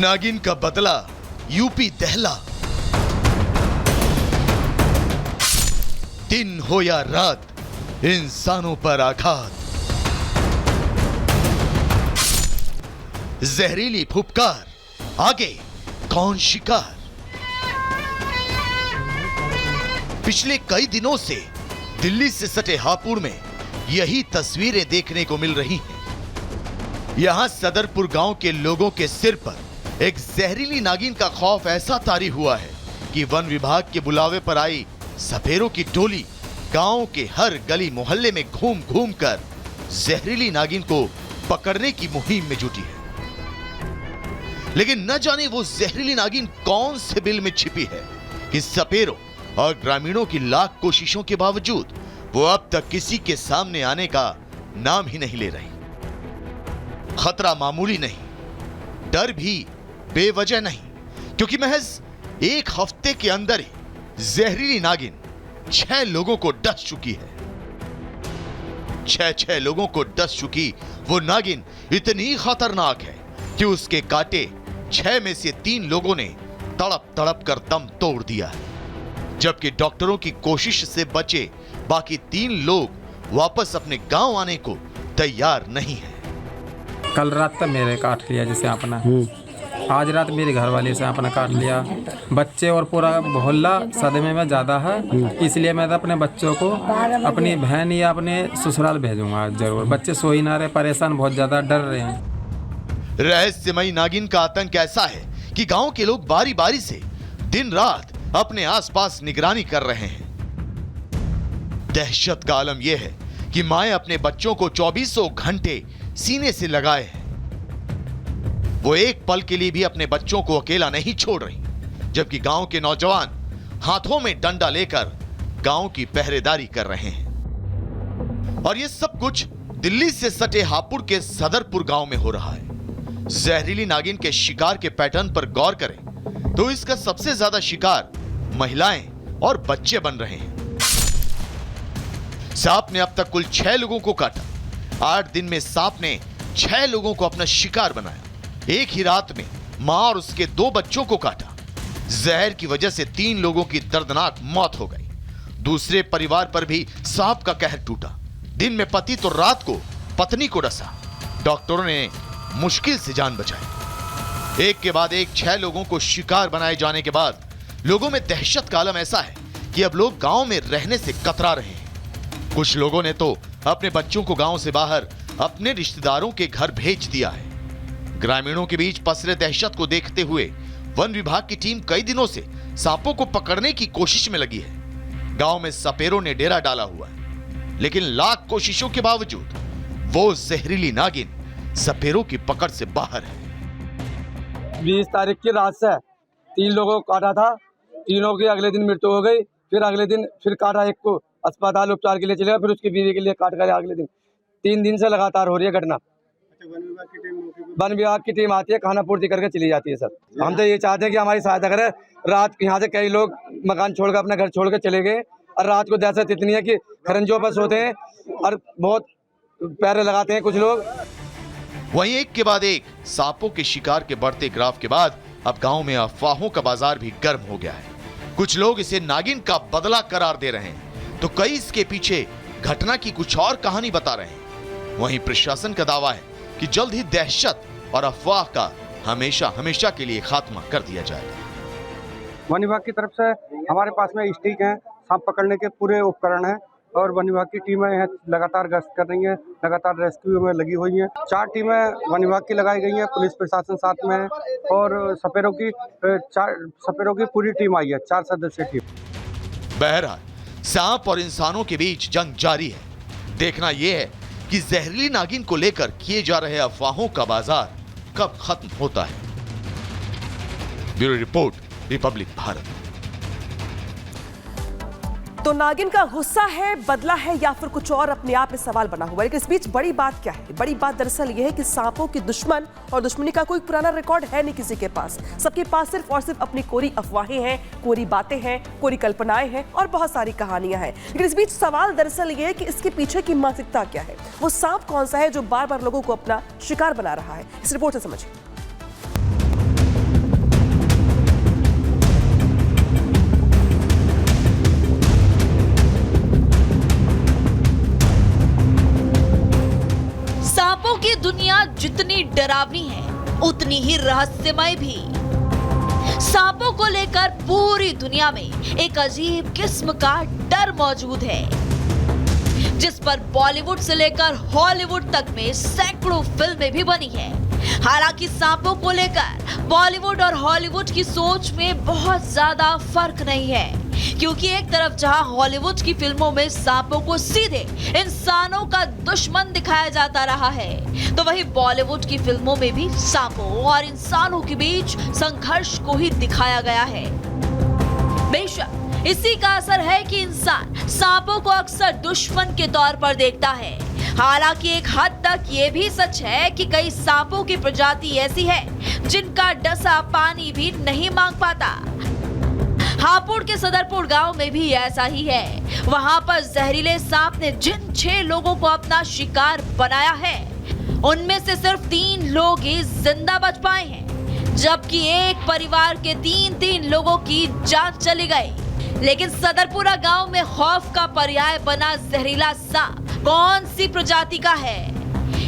नागिन का बदला यूपी दहला। दिन हो या रात, इंसानों पर आघात। जहरीली फुफकार, आगे कौन शिकार। पिछले कई दिनों से दिल्ली से सटे हापुड़ में यही तस्वीरें देखने को मिल रही हैं। यहां सदरपुर गांव के लोगों के सिर पर एक जहरीली नागिन का खौफ ऐसा तारी हुआ है कि वन विभाग के बुलावे पर आई सपेरों की टोली गांव के हर गली मोहल्ले में घूम घूम कर जहरीली नागिन को पकड़ने की मुहिम में जुटी है। लेकिन न जाने वो जहरीली नागिन कौन से बिल में छिपी है कि सपेरों और ग्रामीणों की लाख कोशिशों के बावजूद वो अब तक किसी के सामने आने का नाम ही नहीं ले रही। खतरा मामूली नहीं, डर भी बेवजह नहीं, क्योंकि महज एक हफ्ते के अंदर ही जहरीली नागिन 6 लोगों को डस चुकी है। 6 लोगों को डस चुकी वो नागिन इतनी खतरनाक है कि उसके काटे 6 में से 3 लोगों ने तड़प तड़प कर दम तोड़ दिया है, जबकि डॉक्टरों की कोशिश से बचे बाकी 3 लोग वापस अपने गांव आने को तैयार नहीं है। कल रात तक मेरे काट लिया जैसे अपना, आज रात मेरे घर वाले से अपना काट लिया। बच्चे और पूरा मोहल्ला सदमे में ज़्यादा है, इसलिए मैं तो अपने बच्चों को अपनी बहन या अपने ससुराल भेजूंगा जरूर। बच्चे सो ही ना रहे, परेशान बहुत ज़्यादा डर रहे हैं। रहस्यमयी नागिन का आतंक ऐसा है कि गांव के लोग बारी बारी से दिन रात अपने आसपास निगरानी कर रहे हैं। दहशत का आलम यह है कि माएं अपने बच्चों को 24 घंटे सीने से लगाए हैं। वो एक पल के लिए भी अपने बच्चों को अकेला नहीं छोड़ रही, जबकि गांव के नौजवान हाथों में डंडा लेकर गांव की पहरेदारी कर रहे हैं। और ये सब कुछ दिल्ली से सटे हापुड़ के सदरपुर गांव में हो रहा है। जहरीली नागिन के शिकार के पैटर्न पर गौर करें तो इसका सबसे ज्यादा शिकार महिलाएं और बच्चे बन रहे हैं। सांप ने अब तक कुल 6 लोगों को काटा। 8 दिन में सांप ने 6 लोगों को अपना शिकार बनाया। एक ही रात में मां और उसके 2 बच्चों को काटा। जहर की वजह से 3 लोगों की दर्दनाक मौत हो गई। दूसरे परिवार पर भी सांप का कहर टूटा। दिन में पति तो रात को पत्नी को डसा। डॉक्टरों ने मुश्किल से जान बचाई। एक के बाद एक 6 लोगों को शिकार बनाए जाने के बाद लोगों में दहशत का आलम ऐसा है कि अब लोग गांव में रहने से कतरा रहे हैं। कुछ लोगों ने तो अपने बच्चों को गांव से बाहर अपने रिश्तेदारों के घर भेज दिया है। ग्रामीणों के बीच पसरे दहशत को देखते हुए वन विभाग की टीम कई दिनों से सांपों को पकड़ने की कोशिश में लगी है। गांव में सपेरों ने डेरा डाला हुआ है, लेकिन लाख कोशिशों के बावजूद वो जहरीली नागिन सपेरों की पकड़ से बाहर है। 20 तारीख की रात से 3 लोगों को काटा था। तीनों की अगले दिन मृत्यु हो गई। फिर अगले दिन फिर काटा, एक को अस्पताल उपचार के लिए चलेगा, फिर उसकी बीवी के लिए काट कर अगले दिन। 3 दिन से लगातार हो रही है घटना। वन विभाग की टीम आती है, खाना पूर्ति करके चली जाती है। सर हम तो ये चाहते हैं कि हमारी सहायता करें। रात यहाँ से कई लोग मकान छोड़कर अपना घर छोड़ कर चले गए, और रात को दहशत इतनी है कि खरंजों पर सोते हैं और बहुत पैरे लगाते हैं कुछ लोग। वहीं एक के बाद एक सांपों के शिकार के बढ़ते ग्राफ के बाद अब गांव में अफवाहों का बाजार भी गर्म हो गया है। कुछ लोग इसे नागिन का बदला करार दे रहे हैं, तो कई इसके पीछे घटना की कुछ और कहानी बता रहे हैं। वहीं प्रशासन का दावा है कि जल्द ही दहशत और अफवाह का हमेशा हमेशा के लिए खात्मा कर दिया जाएगा। वन विभाग की तरफ से हमारे पास में स्टिक है, सांप पकड़ने के पूरे उपकरण हैं, और वन विभाग की टीमें हैं लगातार गश्त कर रही हैं, लगातार रेस्क्यू में लगी हुई हैं। 4 टीमें वन विभाग की लगाई गई हैं, पुलिस प्रशासन साथ में है, और सपेरों की पूरी टीम आई है, 4 सदस्यीय टीम। बहरहाल सांप और इंसानों के बीच जंग जारी है। देखना यह है कि जहरीली नागिन को लेकर किए जा रहे अफवाहों का बाजार कब खत्म होता है। Bureau report, Republic Bharat. तो नागिन का गुस्सा है, बदला है, या फिर कुछ और अपने आप में सवाल बना हुआ है। लेकिन इस बीच बड़ी बात क्या है? बड़ी बात दरअसल यह है कि सांपों की दुश्मन और दुश्मनी का कोई पुराना रिकॉर्ड है नहीं किसी के पास। सबके पास सिर्फ और सिर्फ अपनी कोरी अफवाहें हैं, कोरी बातें हैं, कोरी कल्पनाएं हैं और बहुत सारी कहानियां हैं। लेकिन इस बीच सवाल दरअसल यह है कि इसके पीछे की मानसिकता क्या है? वो सांप कौन सा है जो बार बार लोगों को अपना शिकार बना रहा है? इस रिपोर्ट से समझिए। डरावनी है उतनी ही रहस्यमय भी। सांपों को लेकर पूरी दुनिया में एक अजीब किस्म का डर मौजूद है, जिस पर बॉलीवुड से लेकर हॉलीवुड तक में सैकड़ों फिल्में भी बनी है। हालांकि सांपों को लेकर बॉलीवुड और हॉलीवुड की सोच में बहुत ज्यादा फर्क नहीं है, क्योंकि एक तरफ जहां हॉलीवुड की फिल्मों में सांपों को सीधे इंसानों का दुश्मन दिखाया जाता रहा है, तो वहीं बॉलीवुड की फिल्मों में भी सांपों और इंसानों के बीच संघर्ष को ही दिखाया गया है। बेशक इसी का असर है कि इंसान सांपों को अक्सर दुश्मन के तौर पर देखता है। हालांकि एक हद तक ये भी सच है कि कई सांपों की प्रजाति ऐसी है जिनका डसा पानी भी नहीं मांग पाता। हापुड़ के सदरपुर गांव में भी ऐसा ही है। वहां पर जहरीले सांप ने जिन 6 लोगों को अपना शिकार बनाया है, उनमें से सिर्फ 3 लोग ही जिंदा बच पाए हैं, जबकि एक परिवार के 3 लोगों की जान चली गई। लेकिन सदरपुरा गांव में खौफ का पर्याय बना जहरीला सांप कौन सी प्रजाति का है,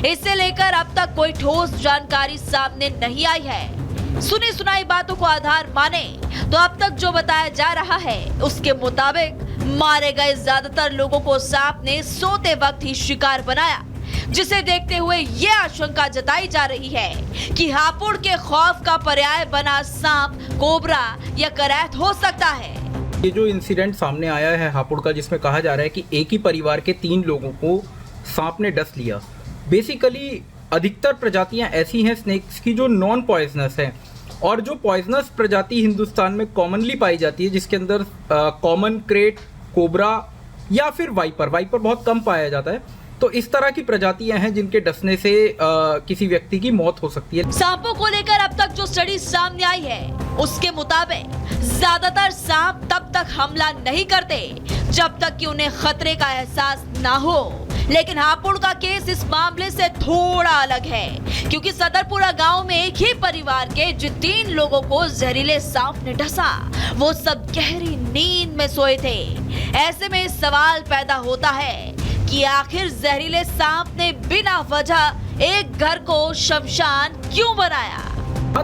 इसे लेकर अब तक कोई ठोस जानकारी सामने नहीं आई है। सुनी सुनाई बातों को आधार माने तो अब तक जो बताया जा रहा है उसके मुताबिक मारे गए ज्यादातर लोगों को सांप ने सोते वक्त ही शिकार बनाया, जिसे देखते हुए ये आशंका जताई जा रही है कि हापुड़ के खौफ का पर्याय बना सांप कोबरा या करैत हो सकता है। ये जो इंसिडेंट सामने आया है हापुड़ का, जिसमें कहा जा रहा है कि एक ही परिवार के 3 लोगों को सांप ने डस लिया। बेसिकली अधिकतर प्रजातियां ऐसी हैं स्नेक्स की जो नॉन पॉइजनस हैं, और जो पॉइजनस प्रजाति हिंदुस्तान में कॉमनली पाई जाती है, जिसके अंदर कॉमन क्रेट, कोबरा या फिर वाइपर बहुत कम पाया जाता है। तो इस तरह की प्रजातियां हैं जिनके डसने से किसी व्यक्ति की मौत हो सकती है। सांपों को लेकर अब तक जो स्टडी सामने आई है उसके मुताबिक ज्यादातर सांप तब तक हमला नहीं करते जब तक कि उन्हें खतरे का एहसास ना हो। लेकिन हापुड़ का केस इस मामले से थोड़ा अलग है, क्योंकि सदरपुरा गांव में एक ही परिवार के जिन 3 लोगों को जहरीले सांप ने डसा, वो सब गहरी नींद में सोए थे। ऐसे में सवाल पैदा होता है कि आखिर जहरीले सांप ने बिना वजह एक घर को शमशान क्यों बनाया।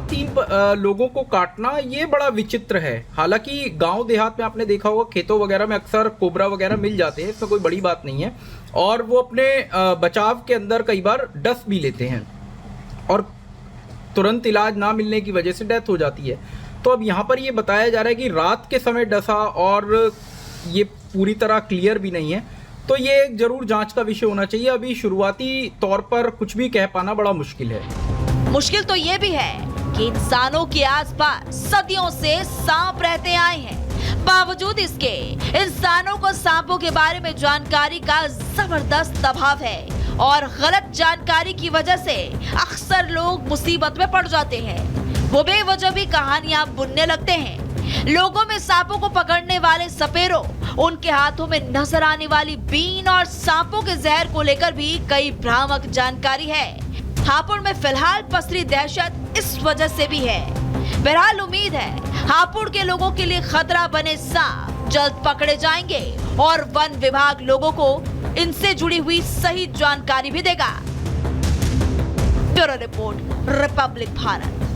3 लोगों को काटना ये बड़ा विचित्र है। हालांकि गांव देहात में आपने देखा होगा खेतों वगैरह में अक्सर कोबरा वगैरह मिल जाते हैं, इसमें कोई बड़ी बात नहीं है, और वो अपने बचाव के अंदर कई बार डस भी लेते हैं और तुरंत इलाज ना मिलने की वजह से डेथ हो जाती है। तो अब यहाँ पर ये बताया जा रहा है कि रात के समय डसा और ये पूरी तरह क्लियर भी नहीं है, तो ये एक जरूर जांच का विषय होना चाहिए। अभी शुरुआती तौर पर कुछ भी कह पाना बड़ा मुश्किल है। मुश्किल तो ये भी है कि इंसानों के आसपास सदियों से सांप रहते आए हैं, बावजूद इसके इंसानों को सांपों के बारे में जानकारी का जबरदस्त अभाव है, और गलत जानकारी की वजह से अक्सर लोग मुसीबत में पड़ जाते हैं। वो बेवजह भी कहानियां बुनने लगते हैं। लोगों में सांपों को पकड़ने वाले सपेरों, उनके हाथों में नजर आने वाली बीन और सांपों के जहर को लेकर भी कई भ्रामक जानकारी है। हापुड़ में फिलहाल पसरी दहशत इस वजह से भी है। बहरहाल उम्मीद है हापुड़ के लोगों के लिए खतरा बने सांप जल्द पकड़े जाएंगे और वन विभाग लोगों को इनसे जुड़ी हुई सही जानकारी भी देगा। Bureau report, Republic Bharat.